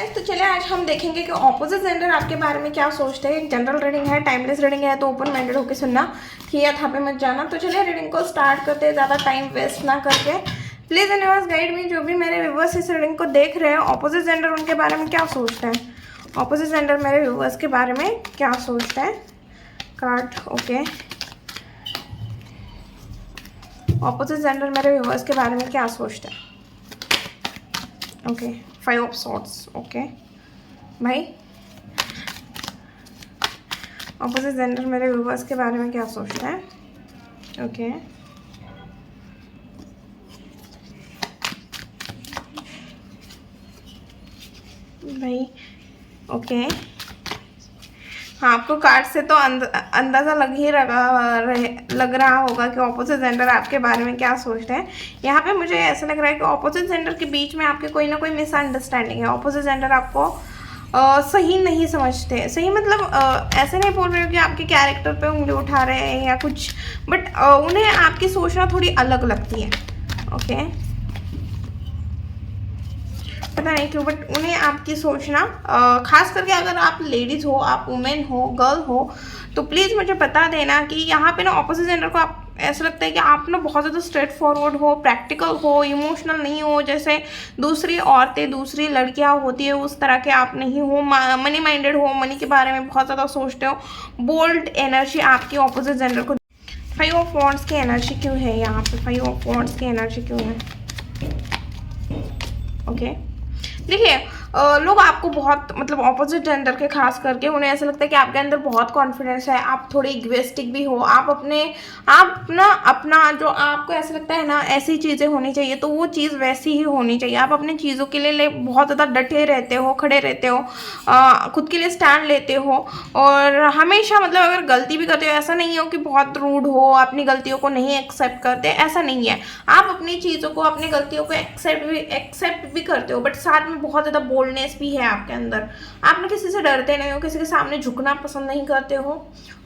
Guys, तो चलिए आज हम देखेंगे कि ऑपोजिट जेंडर आपके बारे में क्या सोचते हैं। जनरल रीडिंग है, टाइमलेस रीडिंग है, तो ओपन माइंडेड होकर सुनना, कि था पे मत जाना। तो चलिए रीडिंग को स्टार्ट करते हैं, ज़्यादा टाइम वेस्ट ना करके। प्लीज़ यूनिवर्स गाइड मी, जो भी मेरे व्यूवर्स इस रीडिंग को देख रहे हैं, ऑपोजिट जेंडर उनके बारे में क्या सोचते हैं। ऑपोजिट जेंडर मेरे व्यूवर्स के बारे में क्या सोचते हैं। Card okay. ऑपोजिट जेंडर मेरे व्यूवर्स के बारे में क्या सोचते हैं। Okay, 5 of swords. ओके भाई, ऑपोजिट जेंडर मेरे व्यूवर्स के बारे में क्या सोचते हैं। ओके भाई, ओके। हाँ, आपको कार्ड से तो अंदाज़ा लग रहा होगा कि ऑपोजिट जेंडर आपके बारे में क्या सोचते हैं। यहाँ पे मुझे ऐसा लग रहा है कि ऑपोजिट जेंडर के बीच में आपके कोई ना कोई मिसअंडरस्टैंडिंग है। ऑपोजिट जेंडर आपको सही नहीं समझते। सही मतलब ऐसे नहीं बोल रहे हो कि आपके कैरेक्टर पे उंगली उठा रहे हैं या कुछ, बट उन्हें आपकी सोचना थोड़ी अलग लगती है। ओके, पता नहीं क्यों, बट उन्हें आपकी सोचना, खास करके अगर आप लेडीज़ हो, आप वुमेन हो, गर्ल हो, तो प्लीज़ मुझे बता देना कि यहाँ पे ना ऑपोजिट जेंडर को आप ऐसा लगता है कि आप ना बहुत ज़्यादा स्ट्रेट फॉरवर्ड हो, प्रैक्टिकल हो, इमोशनल नहीं हो। जैसे दूसरी औरतें, दूसरी लड़कियाँ होती है उस तरह के आप नहीं हो। मनी माइंडेड हो, मनी के बारे में बहुत ज़्यादा सोचते हो। बोल्ड एनर्जी आपकी ऑपोजिट जेंडर को। 5 ऑफ वॉन्ड्स की एनर्जी क्यों है यहाँ पे। 5 ऑफ वॉन्ड्स की एनर्जी क्यों है। ओके, देखिए लोग आपको बहुत, मतलब ऑपोजिट जेंडर के खास करके उन्हें ऐसा लगता है कि आपके अंदर बहुत कॉन्फिडेंस है, आप थोड़े इग्वेस्टिक भी हो, आप अपना जो आपको ऐसा लगता है ना ऐसी चीज़ें होनी चाहिए, तो वो चीज़ वैसी ही होनी चाहिए। आप अपनी चीज़ों के लिए बहुत ज़्यादा डटे रहते हो, खड़े रहते हो, खुद के लिए स्टैंड लेते हो, और हमेशा मतलब अगर गलती भी करते हो, ऐसा नहीं हो कि बहुत रूड हो, अपनी गलतियों को नहीं एक्सेप्ट करते, ऐसा नहीं है। आप अपनी चीज़ों को, अपनी गलतियों को एक्सेप्ट भी करते हो, बट साथ में बहुत ज़्यादा बोल्डनेस भी है आपके अंदर। आप ना किसी से डरते नहीं हो, किसी के सामने झुकना पसंद नहीं करते हो।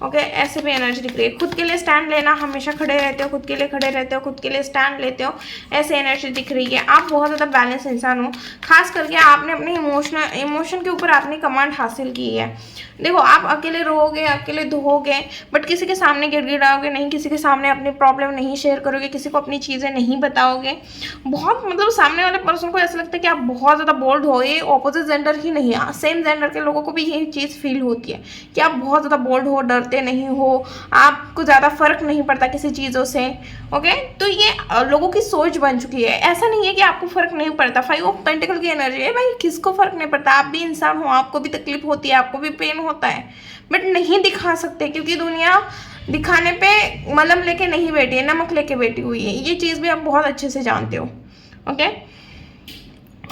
ओके, ऐसे भी एनर्जी दिख रही है। खुद के लिए स्टैंड लेना, हमेशा खड़े रहते हो, खुद के लिए खड़े रहते हो, खुद के लिए स्टैंड लेते हो, ऐसे एनर्जी दिख रही है। आप बहुत ज़्यादा बैलेंस इंसान हो। खास करके आपने अपने इमोशन के ऊपर आपने कमांड हासिल की है। देखो, आप अकेले रहोगे, अकेले धोगे, बट किसी के सामने गिड़गिड़ाओगे नहीं, किसी के सामने अपनी प्रॉब्लम नहीं शेयर करोगे, किसी को अपनी चीज़ें नहीं बताओगे। बहुत मतलब सामने वाले पर्सन को ऐसा लगता है कि आप बहुत ज़्यादा बोल्ड हो। ये ऑपोजिट जेंडर ही नहीं, सेम जेंडर के लोगों को भी यही चीज़ फील होती है कि आप बहुत ज़्यादा बोल्ड हो, डरते नहीं हो, आपको ज़्यादा फर्क नहीं पड़ता किसी चीज़ों से। ओके, तो ये लोगों की सोच बन चुकी है। ऐसा नहीं है कि आपको फर्क नहीं पड़ता। 5 ऑफ पेंटिकल की एनर्जी है भाई, किसको फर्क नहीं पड़ता। आप भी इंसान हो, आपको भी तकलीफ होती है, आपको भी पेन होता है, बट नहीं दिखा सकते क्योंकि दुनिया दिखाने पे मलहम लेके नहीं बैठी है, नमक लेके बैठी हुई है। ये चीज़ भी आप बहुत अच्छे से जानते हो। ओके,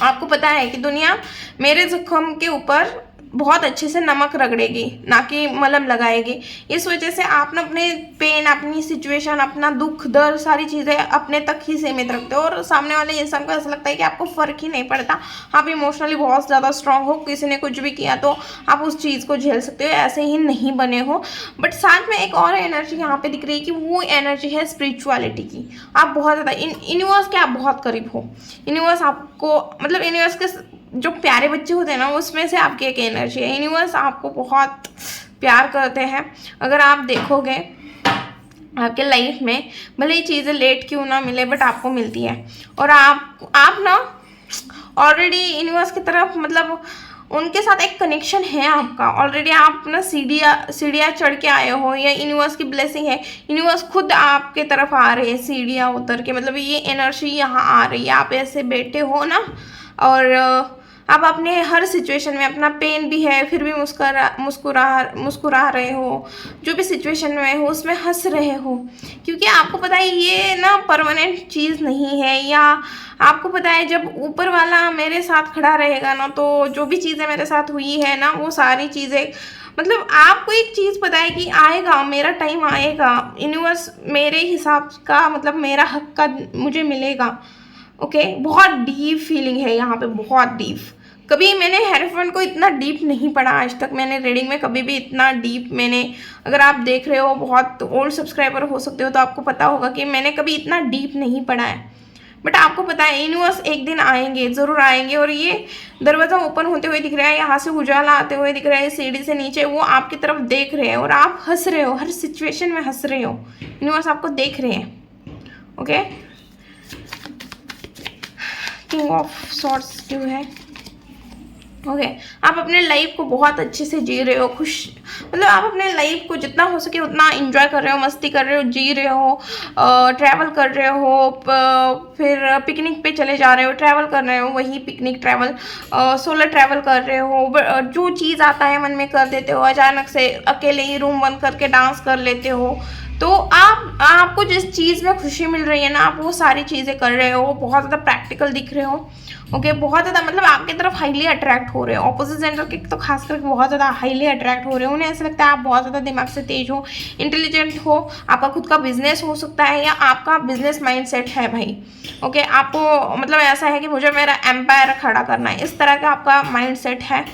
आपको पता है कि दुनिया मेरे जख्म के ऊपर बहुत अच्छे से नमक रगड़ेगी, ना कि मलहम लगाएगी। इस वजह से आप ना अपने पेन, अपनी सिचुएशन, अपना दुख दर्द, सारी चीज़ें अपने तक ही सीमित रखते हो, और सामने वाले इंसान को ऐसा लगता है कि आपको फ़र्क ही नहीं पड़ता। आप इमोशनली बहुत ज़्यादा स्ट्रांग हो, किसी ने कुछ भी किया तो आप उस चीज़ को झेल सकते हो, ऐसे ही नहीं बने हो। बट साथ में एक और एनर्जी यहाँ पे दिख रही है कि वो एनर्जी है स्पिरिचुअलिटी की। आप बहुत ज़्यादा यूनिवर्स के आप बहुत करीब हो। यूनिवर्स आपको, मतलब यूनिवर्स के जो प्यारे बच्चे होते हैं ना, उसमें से आपकी एक एनर्जी है। यूनिवर्स आपको बहुत प्यार करते हैं। अगर आप देखोगे आपके लाइफ में, भले ही चीज़ें लेट क्यों ना मिले, बट आपको मिलती है, और आप ना ऑलरेडी यूनिवर्स की तरफ, मतलब उनके साथ एक कनेक्शन है आपका ऑलरेडी। आप ना सीढ़ियाँ चढ़ के आए हो, या यूनिवर्स की ब्लेसिंग है। यूनिवर्स खुद आपके तरफ आ रहे हैं सीढ़ियाँ उतर के, मतलब ये एनर्जी यहाँ आ रही है। आप ऐसे बैठे हो ना, और आप अपने हर सिचुएशन में, अपना पेन भी है फिर भी मुस्कुरा रहे हो, जो भी सिचुएशन में हो उसमें हंस रहे हो, क्योंकि आपको पता है ये ना परमानेंट चीज़ नहीं है। या आपको पता है जब ऊपर वाला मेरे साथ खड़ा रहेगा ना, तो जो भी चीज़ें मेरे साथ हुई है ना, वो सारी चीज़ें, मतलब आपको एक चीज़ पता है कि आएगा, मेरा टाइम आएगा, यूनिवर्स मेरे हिसाब का, मतलब मेरा हक का मुझे मिलेगा। ओके, बहुत डीप फीलिंग है यहाँ पे, बहुत डीप। कभी मैंने हेरोफेंट को इतना डीप नहीं पढ़ा आज तक, मैंने रीडिंग में कभी भी इतना डीप मैंने, अगर आप देख रहे हो, बहुत ओल्ड सब्सक्राइबर हो सकते हो, तो आपको पता होगा कि मैंने कभी इतना डीप नहीं पढ़ा है। बट आपको पता है यूनिवर्स एक दिन आएंगे, ज़रूर आएंगे। और ये दरवाज़ा ओपन होते हुए दिख रहा है, यहाँ से उजाला आते हुए दिख रहा है, सीढ़ी से नीचे वो आपकी तरफ देख रहे हैं और आप हंस रहे हो, हर सिचुएशन में हंस रहे हो। यूनिवर्स आपको देख रहे हैं। ओके, किंग ऑफ सॉर्ड्स क्यों है? ओके, आप अपने लाइफ को बहुत अच्छे से जी रहे हो, खुश, मतलब आप अपने लाइफ को जितना हो सके उतना एंजॉय कर रहे हो, मस्ती कर रहे हो, जी रहे हो, ट्रैवल कर रहे हो, फिर पिकनिक पे चले जा रहे हो, ट्रैवल कर रहे हो, वही पिकनिक ट्रैवल, सोलो ट्रैवल कर रहे हो, जो चीज़ आता है मन में कर देते हो, अचानक से अकेले ही रूम बंद करके डांस कर लेते हो। तो आपको जिस चीज़ में खुशी मिल रही है ना, आप वो सारी चीज़ें कर रहे हो, बहुत ज़्यादा प्रैक्टिकल दिख रहे हो। ओके, बहुत ज़्यादा मतलब आपकी तरफ हाईली अट्रैक्ट हो रहे हो। ऑपोजिट जेंडर के तो खास करके बहुत ज़्यादा हाईली अट्रैक्ट हो रहे हो। उन्हें ऐसा लगता है आप बहुत ज़्यादा दिमाग से तेज हो, इंटेलिजेंट हो, आपका खुद का बिजनेस हो सकता है या आपका बिजनेस माइंडसेट है भाई। ओके, आपको मतलब ऐसा है कि मुझे मेरा एम्पायर खड़ा करना है, इस तरह का आपका माइंडसेट है।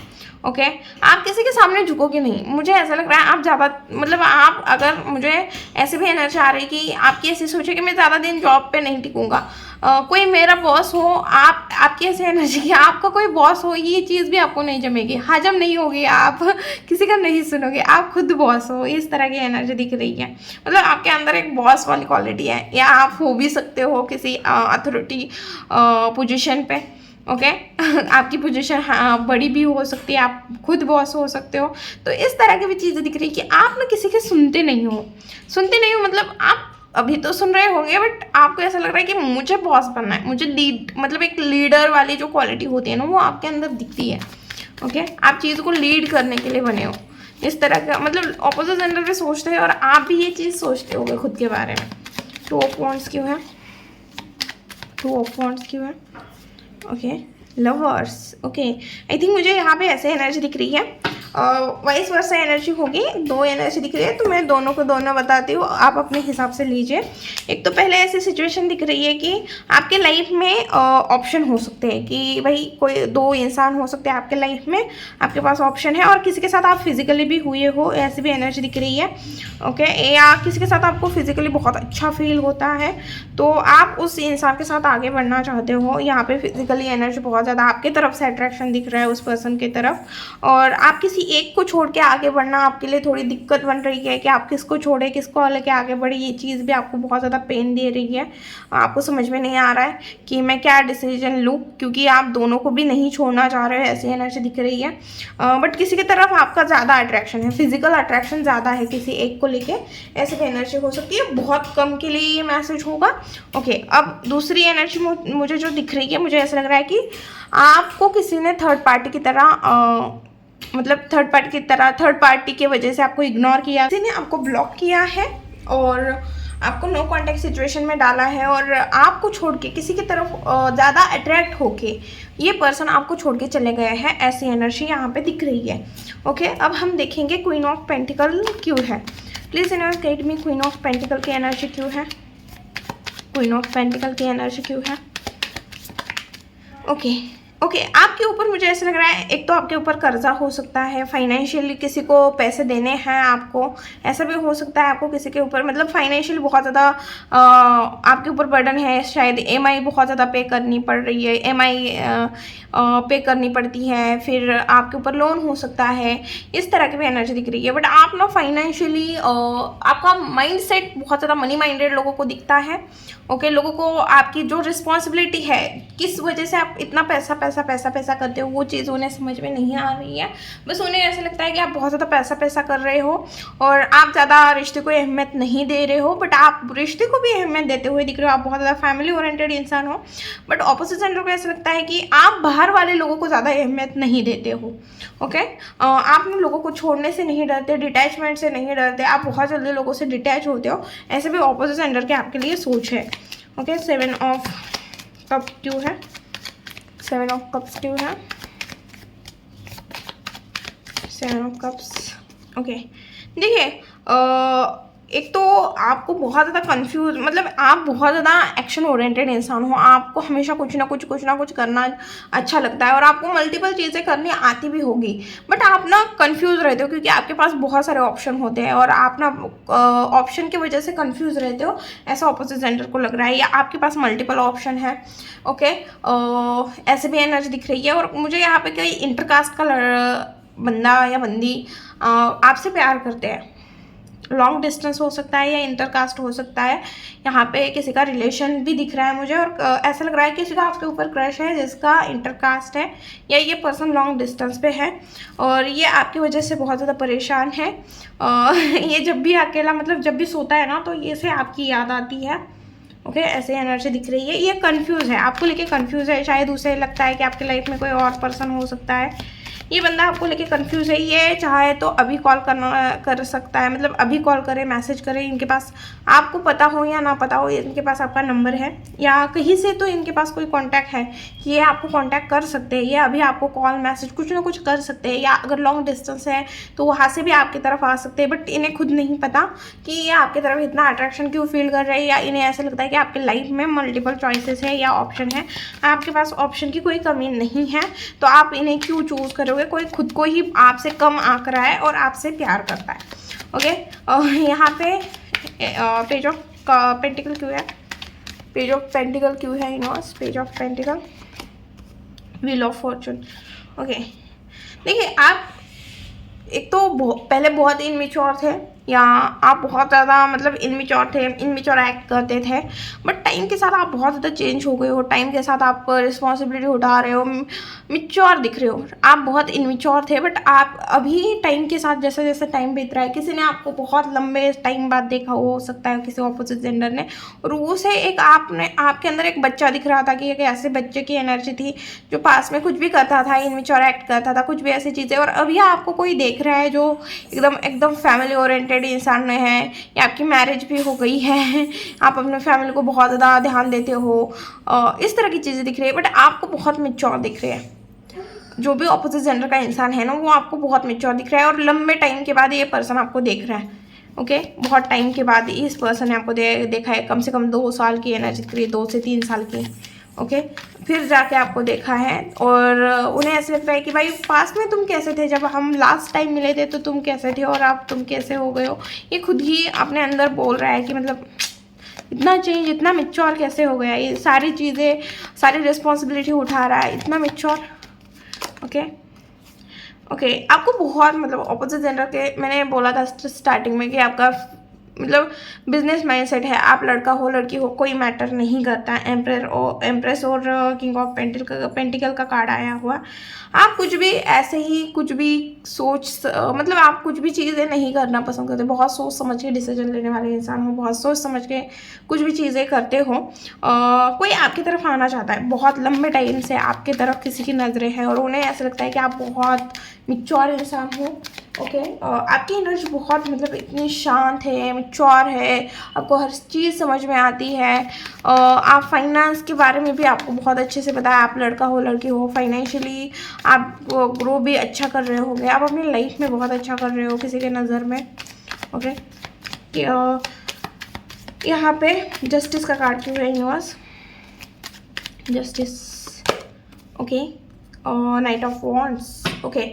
ओके, आप किसी के सामने झुकोगे नहीं, मुझे ऐसा लग रहा है आप ज़्यादा, मतलब आप, अगर मुझे ऐसे भी एनर्जी आ रही कि आपकी ऐसी सोचे कि मैं ज़्यादा दिन जॉब पे नहीं टिकूंगा, कोई मेरा बॉस हो, आपकी ऐसी एनर्जी कि आपका कोई बॉस हो, ये चीज़ भी आपको नहीं जमेगी, हजम नहीं होगी, आप किसी का नहीं सुनोगे, आप खुद बॉस हो, इस तरह की एनर्जी दिख रही है। मतलब आपके अंदर एक बॉस वाली क्वालिटी है, या आप हो भी सकते हो किसी अथॉरिटी पोजीशन पे। ओके आपकी पोजीशन बड़ी भी हो सकती है, आप खुद बॉस हो सकते हो। तो इस तरह की भी चीज़ें दिख रही है कि आप ना किसी के सुनते नहीं हो, मतलब आप अभी तो सुन रहे होंगे बट आपको ऐसा लग रहा है कि मुझे बॉस बनना है, मुझे लीड, मतलब एक लीडर वाली जो क्वालिटी होती है ना, वो आपके अंदर दिखती है। ओके, आप चीज़ को लीड करने के लिए बने हो, इस तरह का मतलब ऑपोजिट जेंडर पे सोचते हैं और आप भी ये चीज़ सोचते होगे खुद के बारे में। टू ऑफ वॉन्ड्स क्यों है? टू ऑफ वॉन्ड्स क्यों है? Okay, lovers. Okay, I think मुझे यहाँ पे ऐसे एनर्जी दिख रही है, वाइस वर्सा एनर्जी होगी, दो एनर्जी दिख रही है, तो मैं दोनों को दोनों बताती हूँ, आप अपने हिसाब से लीजिए। एक तो पहले ऐसी सिचुएशन दिख रही है कि आपके लाइफ में ऑप्शन हो सकते हैं कि भाई कोई दो इंसान हो सकते हैं आपके लाइफ में, आपके पास ऑप्शन है, और किसी के साथ आप फिजिकली भी हुए हो, ऐसी भी एनर्जी दिख रही है। ओके, या किसी के साथ आपको फिजिकली बहुत अच्छा फील होता है, तो आप उस इंसान के साथ आगे बढ़ना चाहते हो। यहाँ पे फिजिकली एनर्जी बहुत ज़्यादा आपकी तरफ से अट्रैक्शन दिख रहा है उस पर्सन की तरफ, और आप किसी एक को छोड़ के आगे बढ़ना आपके लिए थोड़ी दिक्कत बन रही है कि आप किसको छोड़े, किसको लेके आगे बढ़े। ये चीज़ भी आपको बहुत ज़्यादा पेन दे रही है, आपको समझ में नहीं आ रहा है कि मैं क्या डिसीजन लूँ, क्योंकि आप दोनों को भी नहीं छोड़ना चाह रहे हो, ऐसी एनर्जी दिख रही है। बट किसी की तरफ आपका ज़्यादा अट्रैक्शन है, फिजिकल अट्रैक्शन ज़्यादा है किसी एक को लेके, ऐसी भी एनर्जी हो सकती है। बहुत कम के लिए ये मैसेज होगा। ओके, अब दूसरी एनर्जी मुझे जो दिख रही है, मुझे ऐसा लग रहा है कि आपको किसी ने थर्ड पार्टी की तरह मतलब थर्ड पार्टी की वजह से आपको इग्नोर किया, किसी ने आपको ब्लॉक किया है और आपको नो कांटेक्ट सिचुएशन में डाला है, और आपको छोड़ के किसी की तरफ ज़्यादा अट्रैक्ट होके ये पर्सन आपको छोड़ के चले गए हैं, ऐसी एनर्जी यहाँ पे दिख रही है। ओके, अब हम देखेंगे क्वीन ऑफ पेंटिकल क्यों है। Please universe guide me, queen of pentacle की एनर्जी क्यों है? क्वीन ऑफ पेंटिकल की एनर्जी क्यों है? ओके, आपके ऊपर मुझे ऐसा लग रहा है, एक तो आपके ऊपर कर्जा हो सकता है, फाइनेंशियली किसी को पैसे देने हैं आपको, ऐसा भी हो सकता है आपको किसी के ऊपर मतलब फाइनेंशियली बहुत ज़्यादा आपके ऊपर बर्डन है, शायद EMI बहुत ज़्यादा पे करनी पड़ रही है, EMI पे करनी पड़ती है, फिर आपके ऊपर लोन हो सकता है, इस तरह की भी एनर्जी दिख रही है। बट आप ना फाइनेंशियली आपका माइंडसेट बहुत ज़्यादा मनी माइंडेड लोगों को दिखता है। ओके, लोगों को आपकी जो रिस्पॉन्सिबिलिटी है, किस वजह से आप इतना पैसा करते हो, वो चीज़ उन्हें समझ में नहीं आ रही है। बस उन्हें ऐसा लगता है कि आप बहुत ज़्यादा पैसा कर रहे हो और आप ज़्यादा रिश्ते को अहमियत नहीं दे रहे हो, बट आप रिश्ते को भी अहमियत देते हुए दिख रहे हो, आप बहुत ज़्यादा फैमिली ओरिएंटेड इंसान हो। बट ऑपोजिट जेंडर को ऐसा लगता है कि आप बाहर वाले लोगों को ज़्यादा अहमियत नहीं देते हो। ओके, आप लोगों को छोड़ने से नहीं डरते, डिटैचमेंट से नहीं डरते, आप बहुत जल्दी लोगों से डिटैच होते हो, ऐसे भी ऑपोजिट जेंडर के आपके लिए सोच है। ओके, 7 ऑफ कप क्यों है? 7 ऑफ कप्स क्यों है? 7 ऑफ कप्स। ओके, देखिए एक तो आपको बहुत ज़्यादा कंफ्यूज, मतलब आप बहुत ज़्यादा एक्शन ओरिएंटेड इंसान हो, आपको हमेशा कुछ ना कुछ करना अच्छा लगता है और आपको मल्टीपल चीज़ें करनी आती भी होगी, बट आप ना कंफ्यूज रहते हो क्योंकि आपके पास बहुत सारे ऑप्शन होते हैं और आप ना ऑप्शन की वजह से कंफ्यूज रहते हो, ऐसा ऑपोजिट जेंडर को लग रहा है, या आपके पास मल्टीपल ऑप्शन है। ओके, ऐसे भी एनर्जी दिख रही है और मुझे यहाँ पे कोई इंटरकास्ट का बंदा या बंदी आपसे प्यार करते हैं। लॉन्ग डिस्टेंस हो सकता है या इंटरकास्ट हो सकता है। यहाँ पे किसी का रिलेशन भी दिख रहा है मुझे और ऐसा लग रहा है किसी का आपके ऊपर क्रश है जिसका इंटरकास्ट है, या ये पर्सन लॉन्ग डिस्टेंस पे है और ये आपकी वजह से बहुत ज़्यादा परेशान है। ये जब भी अकेला, मतलब जब भी सोता है ना, तो ये से आपकी याद आती है। ओके, ऐसे एनर्जी दिख रही है। ये कंफ्यूज है, आपको लेके कंफ्यूज है, शायद उसे लगता है कि आपकी लाइफ में कोई और पर्सन हो सकता है। ये बंदा आपको लेके कंफ्यूज है, ये चाहे तो अभी कॉल कर सकता है, मतलब अभी कॉल करे, मैसेज करे, इनके पास आपको पता हो या ना पता हो इनके पास आपका नंबर है या कहीं से तो इनके पास कोई कांटेक्ट है कि ये आपको कांटेक्ट कर सकते हैं, ये अभी आपको कॉल मैसेज कुछ ना कुछ कर सकते हैं, या अगर लॉन्ग डिस्टेंस है तो वहाँ से भी आपकी तरफ आ सकते हैं, बट इन्हें खुद नहीं पता कि ये आपकी तरफ इतना अट्रैक्शन क्यों फील कर रहे हैं, या इन्हें ऐसा लगता है कि आपकी लाइफ में मल्टीपल चॉइसेस है या ऑप्शन है, आपके पास ऑप्शन की कोई कमी नहीं है, तो आप इन्हें क्यों चूज़ करोगे। कोई खुद को ही आपसे कम आंक रहा है और आपसे प्यार करता है। ओके, यहाँ पे पेज ऑफ पेंटिकल क्यों है, पेज ऑफ पेंटिकल क्यों है universe, page of pentacle, wheel of Fortune. Okay, देखिए आप एक तो पहले बहुत इनमेच्योर थे, या आप बहुत ज़्यादा मतलब इनमेच्योर थे, इनमेच्योर एक्ट करते थे, बट टाइम के साथ आप बहुत ज़्यादा चेंज हो गए हो, टाइम के साथ आप रिस्पॉन्सिबिलिटी उठा रहे हो, मिच्योर दिख रहे हो। आप बहुत इनमेच्योर थे, बट आप अभी टाइम के साथ जैसे जैसे टाइम बीत रहा है, किसी ने आपको बहुत लंबे टाइम बाद देखा हो सकता है, किसी ऑपोजिट जेंडर ने, और उसे एक आपके अंदर एक बच्चा दिख रहा था कि एक ऐसे बच्चे की एनर्जी थी जो पास में कुछ भी करता था, इनमेच्योर एक्ट करता था, कुछ भी ऐसी चीज़ें, और अभी आपको कोई देख रहा है जो एकदम फैमिली ओरिएंटेड इंसान में है, या आपकी मैरिज भी हो गई है, आप अपने फैमिली को बहुत ज़्यादा ध्यान देते हो, इस तरह की चीज़ें दिख रही है, बट आपको बहुत मैच्योर दिख रहे हैं। जो भी ऑपोजिट जेंडर का इंसान है ना, वो आपको बहुत मैच्योर दिख रहा है और लंबे टाइम के बाद ये पर्सन आपको देख रहा है। ओके, बहुत टाइम के बाद इस पर्सन ने आपको देखा है, कम से कम 2 साल की एनर्जी दिख रही है, 2 से 3 साल की। ओके, फिर जाके आपको देखा है और उन्हें ऐसा लगता है कि भाई पास में तुम कैसे थे, जब हम लास्ट टाइम मिले थे तो तुम कैसे थे और अब तुम कैसे हो गए हो। ये खुद ही अपने अंदर बोल रहा है कि मतलब इतना चेंज, इतना मैच्योर कैसे हो गया, ये सारी चीज़ें, सारी रिस्पॉन्सिबिलिटी उठा रहा है, इतना मैच्योर। ओके, आपको बहुत मतलब ऑपोजिट जेंडर के, मैंने बोला था स्टार्टिंग में कि आपका मतलब बिजनेस माइंडसेट है, आप लड़का हो लड़की हो कोई मैटर नहीं करता। एम्प्रेस और किंग ऑफ पेंटिकल का कार्ड आया हुआ। आप कुछ भी ऐसे ही कुछ भी मतलब आप कुछ भी चीज़ें नहीं करना पसंद करते, बहुत सोच समझ के डिसीजन लेने वाले इंसान हो, बहुत सोच समझ के कुछ भी चीज़ें करते हो। कोई आपकी तरफ आना चाहता है, बहुत लंबे टाइम से आपकी तरफ किसी की नज़रें हैं और उन्हें ऐसा लगता है कि आप बहुत मैच्योर इंसान हो। ओके, आपकी एनर्जी बहुत मतलब इतनी शांत है, मैच्योर है, आपको हर चीज़ समझ में आती है। आप फाइनेंस के बारे में भी आपको बहुत अच्छे से पता है, आप लड़का हो लड़की हो, फाइनेंशियली आप ग्रो भी अच्छा कर रहे होगे, आप अपनी लाइफ में बहुत अच्छा कर रहे हो किसी के नज़र में। ओके, यहाँ पे जस्टिस का कार्ड क्यों है universe, justice. Okay, night of wands. Okay,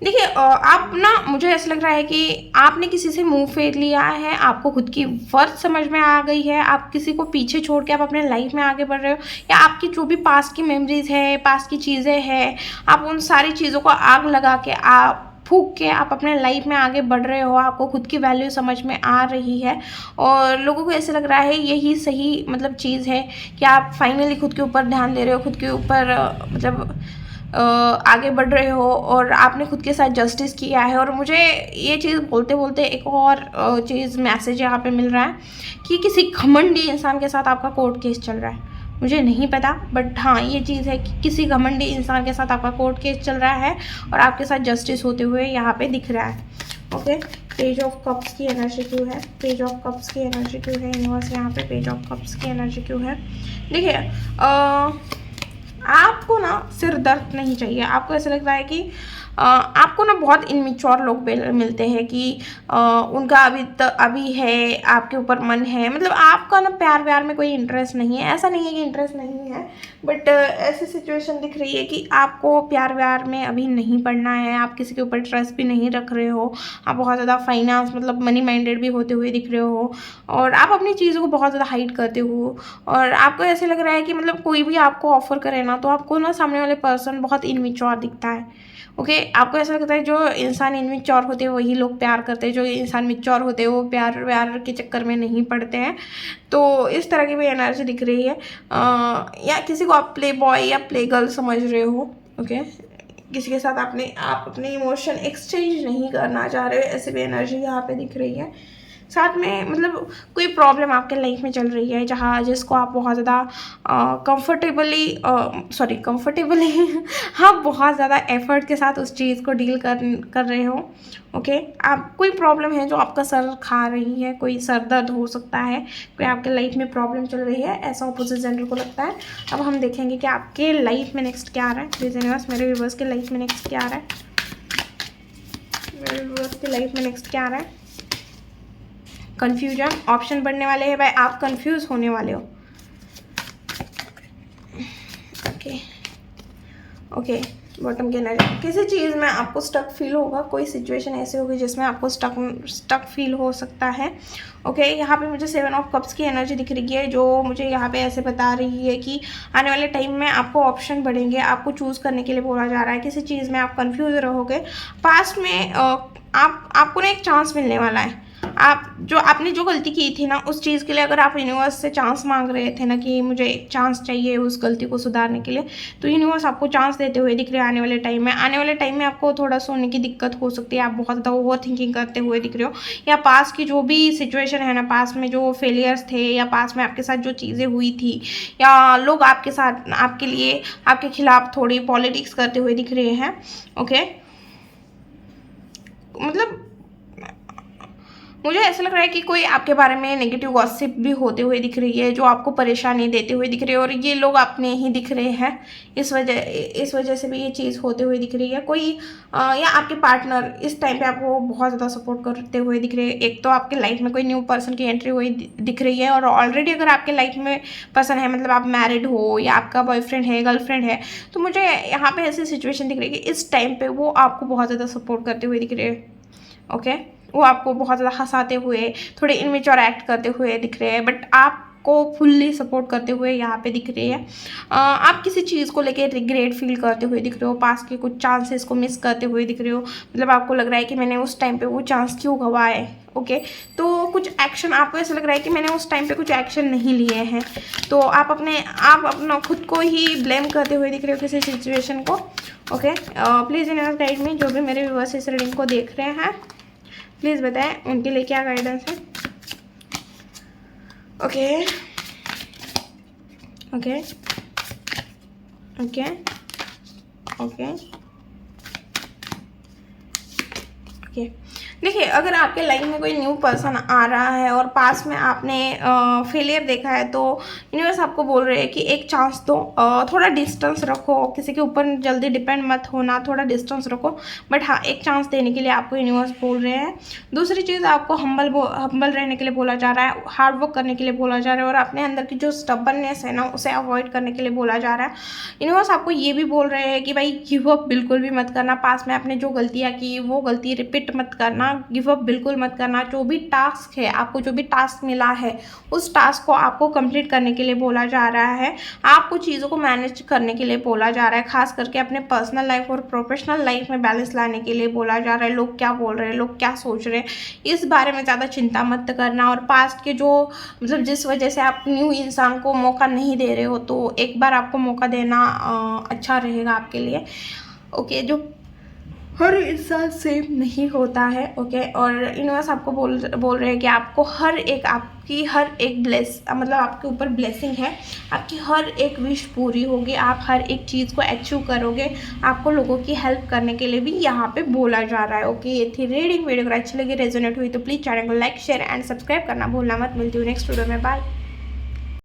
देखिए आप ना, मुझे ऐसा लग रहा है कि आपने किसी से मुंह फेर लिया है, आपको खुद की वर्थ समझ में आ गई है, आप किसी को पीछे छोड़ के आप अपने लाइफ में आगे बढ़ रहे हो, या आपकी जो भी पास्ट की मेमोरीज है, पास्ट की चीज़ें हैं, आप उन सारी चीज़ों को आग लगा के, आप फूक के आप अपने लाइफ में आगे बढ़ रहे हो, आपको खुद की वैल्यू समझ में आ रही है और लोगों को ऐसे लग रहा है यही सही मतलब चीज़ है कि आप फाइनली खुद के ऊपर ध्यान दे रहे हो, खुद के ऊपर मतलब आगे बढ़ रहे हो और आपने खुद के साथ जस्टिस किया है। और मुझे ये चीज़ बोलते बोलते एक और चीज़ मैसेज यहाँ पे मिल रहा है कि किसी घमंडी इंसान के साथ आपका कोर्ट केस चल रहा है, मुझे नहीं पता, बट हाँ ये चीज़ है कि किसी घमंडी इंसान के साथ आपका कोर्ट केस चल रहा है और आपके साथ जस्टिस होते हुए यहाँ पे दिख रहा है। ओके, पेज ऑफ कप्स की एनर्जी क्यों है, पेज ऑफ कप्स की एनर्जी क्यों है यूनिवर्स, यहाँ पे पेज ऑफ कप्स की एनर्जी क्यों है। देखिए आपको ना सिर दर्द नहीं चाहिए। आपको ऐसा लगता है कि आपको ना बहुत इनमेच्योर लोग मिलते हैं कि उनका अभी है, आपके ऊपर मन है, मतलब आपका ना प्यार व्यार में कोई इंटरेस्ट नहीं है। ऐसा नहीं है कि इंटरेस्ट नहीं है, बट ऐसी सिचुएशन दिख रही है कि आपको प्यार व्यार में अभी नहीं पड़ना है। आप किसी के ऊपर ट्रस्ट भी नहीं रख रहे हो। आप बहुत ज़्यादा फाइनेंस मतलब मनी माइंडेड भी होते हुए दिख रहे हो, और आप अपनी चीज़ों को बहुत ज़्यादा हाइड करते हो। और आपको ऐसे लग रहा है कि मतलब कोई भी आपको ऑफर करे ना, तो आपको ना सामने वाले पर्सन बहुत इनमेच्योर दिखता है। ओके, आपको ऐसा लगता है जो इंसान इनमेच्योर होते हैं वही लोग प्यार करते हैं, जो इंसान मेच्योर होते हैं वो प्यार व्यार के चक्कर में नहीं पड़ते हैं। तो इस तरह की भी एनर्जी दिख रही है। या किसी को आप प्ले बॉय या प्ले गर्ल समझ रहे हो। ओके, किसी के साथ आप अपने इमोशन एक्सचेंज नहीं करना चाह रहे हो, ऐसी भी एनर्जी यहाँ पे दिख रही है। साथ में मतलब कोई प्रॉब्लम आपके लाइफ में चल रही है जहाँ जिसको आप बहुत ज़्यादा कंफर्टेबली हाँ बहुत ज़्यादा एफर्ट के साथ उस चीज़ को डील कर रहे हो। ओके, आप कोई प्रॉब्लम है जो आपका सर खा रही है, कोई सर दर्द हो सकता है, कोई आपके लाइफ में प्रॉब्लम चल रही है, ऐसा ऑपोजिट जेंडर को लगता है। अब हम देखेंगे कि आपके लाइफ में नेक्स्ट क्या आ रहा है। प्लीज़ यूनिवर्स, मेरे व्यूअर्स के लाइफ में नेक्स्ट क्या आ रहा है, मेरे व्यूअर्स के लाइफ में नेक्स्ट क्या आ रहा है। कन्फ्यूजन ऑप्शन बढ़ने वाले हैं भाई, आप कंफ्यूज होने वाले हो। ओके ओके, बॉटम के एनर्जी, किसी चीज़ में आपको स्टक फील होगा, कोई सिचुएशन ऐसी होगी जिसमें आपको स्टक फील हो सकता है। ओके, यहाँ पे मुझे 7 ऑफ कप्स की एनर्जी दिख रही है, जो मुझे यहाँ पे ऐसे बता रही है कि आने वाले टाइम में आपको ऑप्शन बढ़ेंगे, आपको चूज़ करने के लिए बोला जा रहा है। किसी चीज़ में आप कंफ्यूज रहोगे। पास्ट में आपको ना एक चांस मिलने वाला है। आपने जो गलती की थी ना, उस चीज़ के लिए अगर आप यूनिवर्स से चांस मांग रहे थे ना कि मुझे एक चांस चाहिए उस गलती को सुधारने के लिए, तो यूनिवर्स आपको चांस देते हुए दिख रहे हैं आने वाले टाइम में। आने वाले टाइम में आपको थोड़ा सोने की दिक्कत हो सकती है, आप बहुत ज़्यादा ओवर थिंकिंग करते हुए दिख रहे हो, या पास की जो भी सिचुएशन है ना, पास में जो फेलियर्स थे या पास में आपके साथ जो चीज़ें हुई थी, या लोग आपके साथ आपके लिए आपके खिलाफ थोड़ी पॉलिटिक्स करते हुए दिख रहे हैं। ओके, मतलब मुझे ऐसा लग रहा है कि कोई आपके बारे में नेगेटिव गॉसिप भी होते हुए दिख रही है, जो आपको परेशानी देते हुए दिख रही है, और ये लोग अपने ही दिख रहे हैं। इस वजह से भी ये चीज़ होते हुए दिख रही है। कोई या आपके पार्टनर इस टाइम पे आपको बहुत ज़्यादा सपोर्ट करते हुए दिख रहे हैं। एक तो आपके लाइफ में कोई न्यू पर्सन की एंट्री हुई दिख रही है, और ऑलरेडी अगर आपके लाइफ में पर्सन है, मतलब आप मैरिड हो या आपका बॉयफ्रेंड है, गर्लफ्रेंड है, तो मुझे यहाँ पे ऐसी सिचुएशन दिख रही है कि इस टाइम पे वो आपको बहुत ज़्यादा सपोर्ट करते हुए दिख रहे हैं। ओके, वो आपको बहुत ज़्यादा हंसाते हुए, थोड़े इनमेच्योर एक्ट करते हुए दिख रहे हैं, बट आपको फुल्ली सपोर्ट करते हुए यहाँ पे दिख रही है। आप किसी चीज़ को लेके रिग्रेट फील करते हुए दिख रहे हो, पास के कुछ चांसेस को मिस करते हुए दिख रहे हो। मतलब आपको लग रहा है कि मैंने उस टाइम पे वो चांस क्यों गंवाए। ओके, तो कुछ एक्शन, आपको ऐसा लग रहा है कि मैंने उस टाइम पे कुछ एक्शन नहीं लिए हैं, तो आप अपना खुद को ही ब्लेम करते हुए दिख रहे हो किसी सिचुएशन को। ओके, प्लीज़ यूनिवर्स गाइड में, जो भी मेरे व्यूअर्स इस रीडिंग को देख रहे हैं प्लीज़ बताएं उनके लिए क्या गाइडेंस है। Okay okay okay okay okay, देखिए अगर आपके लाइफ में कोई न्यू पर्सन आ रहा है और पास में आपने फेलियर देखा है, तो यूनिवर्स आपको बोल रहे हैं कि एक चांस दो, थोड़ा डिस्टेंस रखो, किसी के ऊपर जल्दी डिपेंड मत होना, थोड़ा डिस्टेंस रखो, बट हाँ एक चांस देने के लिए आपको यूनिवर्स बोल रहे हैं। दूसरी चीज़, आपको हम्बल रहने के लिए बोला जा रहा है, हार्ड वर्क करने के लिए बोला जा रहा है, और अपने अंदर की जो स्टबर्ननेस है ना उसे अवॉइड करने के लिए बोला जा रहा है। यूनिवर्स आपको ये भी बोल रहे हैं कि भाई गिव अप बिल्कुल भी मत करना, पास में आपने जो गलतियाँ की वो गलती रिपीट मत करना, गिव अप बिल्कुल मत करना। जो भी टास्क है, आपको जो भी टास्क मिला है उस टास्क को आपको कंप्लीट करने के लिए बोला जा रहा है, आपको चीज़ों को मैनेज करने के लिए बोला जा रहा है, खास करके अपने पर्सनल लाइफ और प्रोफेशनल लाइफ में बैलेंस लाने के लिए बोला जा रहा है। लोग क्या बोल रहे हैं, लोग क्या सोच रहे हैं, इस बारे में ज़्यादा चिंता मत करना, और पास्ट के जो मतलब जिस वजह से आप न्यू इंसान को मौका नहीं दे रहे हो, तो एक बार आपको मौका देना अच्छा रहेगा आपके लिए। ओके, जो हर इंसान सेम नहीं होता है। ओके, और यूनिवर्स आपको बोल रहे हैं कि आपको आपकी हर एक मतलब आपके ऊपर ब्लेसिंग है, आपकी हर एक विश पूरी होगी, आप हर एक चीज़ को अचीव करोगे, आपको लोगों की हेल्प करने के लिए भी यहाँ पे बोला जा रहा है। ओके, ये थी रीडिंग। वीडियो अगर अच्छी लगी, रेजोनेट हुई तो प्लीज़ चैनल को लाइक शेयर एंड सब्सक्राइब करना भूलना मत। मिलती हूँ नेक्स्ट वीडियो में, बाय।